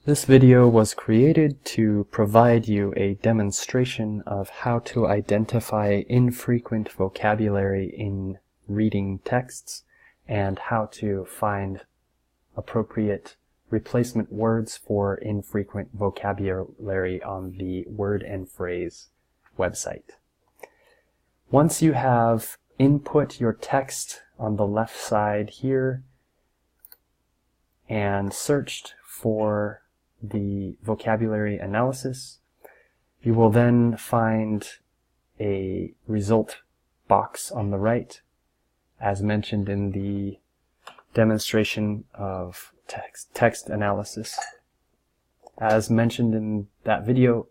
This video was created to provide you a demonstration of how to identify infrequent vocabulary in reading texts and how to find appropriate replacement words for infrequent vocabulary on the word and phrase website. Once you have input your text on the left side here and searched for the vocabulary analysis, you will then find a result box on the right, as mentioned in the demonstration of text analysis. As mentioned in that video,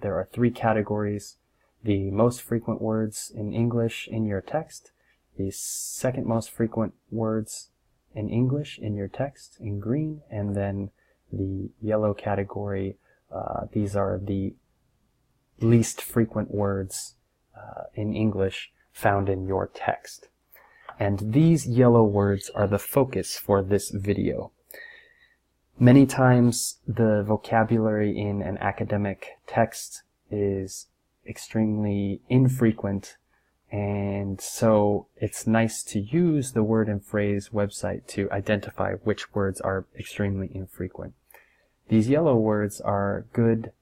there are three categories: the most frequent words in English in your text, the second most frequent words in English in your text in green, and then the yellow category. These are the least frequent words in English found in your text. And these yellow words are the focus for this video. Many times the vocabulary in an academic text is extremely infrequent, and so it's nice to use the word and phrase website to identify which words are extremely infrequent. These yellow words are good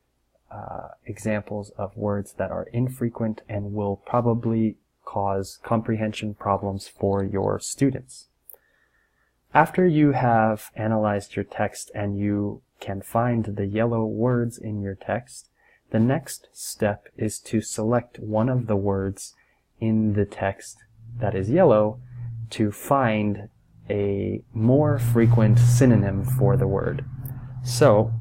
examples of words that are infrequent and will probably cause comprehension problems for your students. After you have analyzed your text and you can find the yellow words in your text, the next step is to select one of the words in the text that is yellow to find a more frequent synonym for the word. So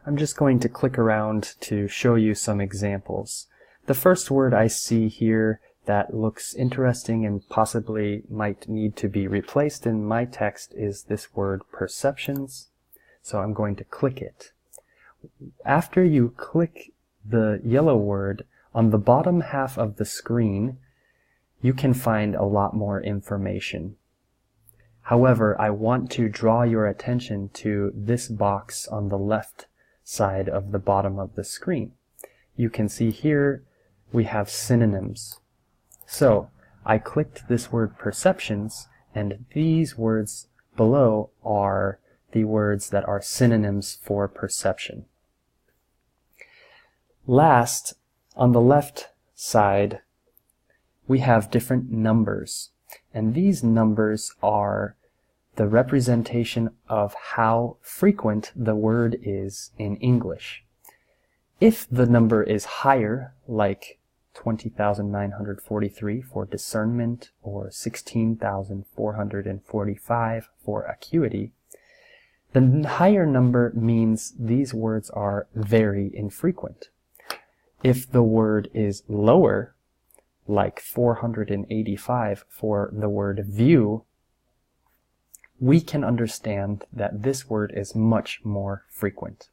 I'm just going to click around to show you some examples. The first word I see here that looks interesting and possibly might need to be replaced in my text is this word perceptions. So I'm going to click it. After you click the yellow word, on the bottom half of the screen, you can find a lot more information. However, I want to draw your attention to this box on the left side of the bottom of the screen. You can see here we have synonyms. So I clicked this word perceptions, and these words below are the words that are synonyms for perception. Last, on the left side, we have different numbers, and these numbers are the representation of how frequent the word is in English. If the number is higher, like 20,943 for discernment or 16,445 for acuity, the higher number means these words are very infrequent. If the word is lower, like 485 for the word view, we can understand that this word is much more frequent.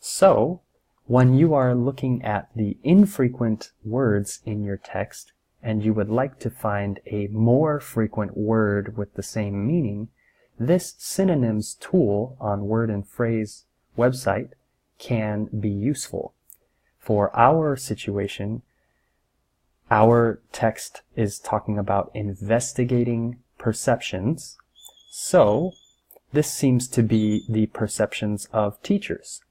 So, when you are looking at the infrequent words in your text and you would like to find a more frequent word with the same meaning, this synonyms tool on word and phrase website can be useful. For our situation, our text is talking about investigating perceptions, so this seems to be the perceptions of teachers.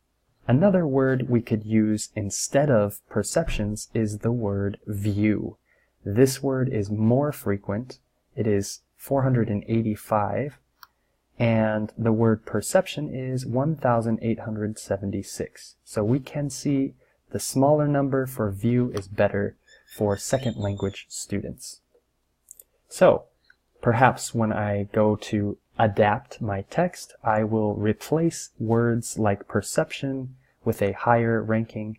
Another word we could use instead of perceptions is the word view. This word is more frequent. It is 485, and the word perception is 1,876. So we can see the smaller number for view is better for second language students. So perhaps when I go to adapt my text, I will replace words like perception with a higher ranking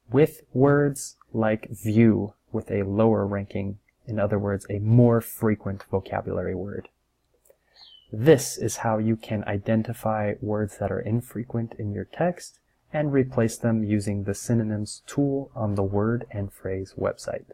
with words like view with a lower ranking, in other words, a more frequent vocabulary word. This is how you can identify words that are infrequent in your text and replace them using the synonyms tool on the word and phrase website.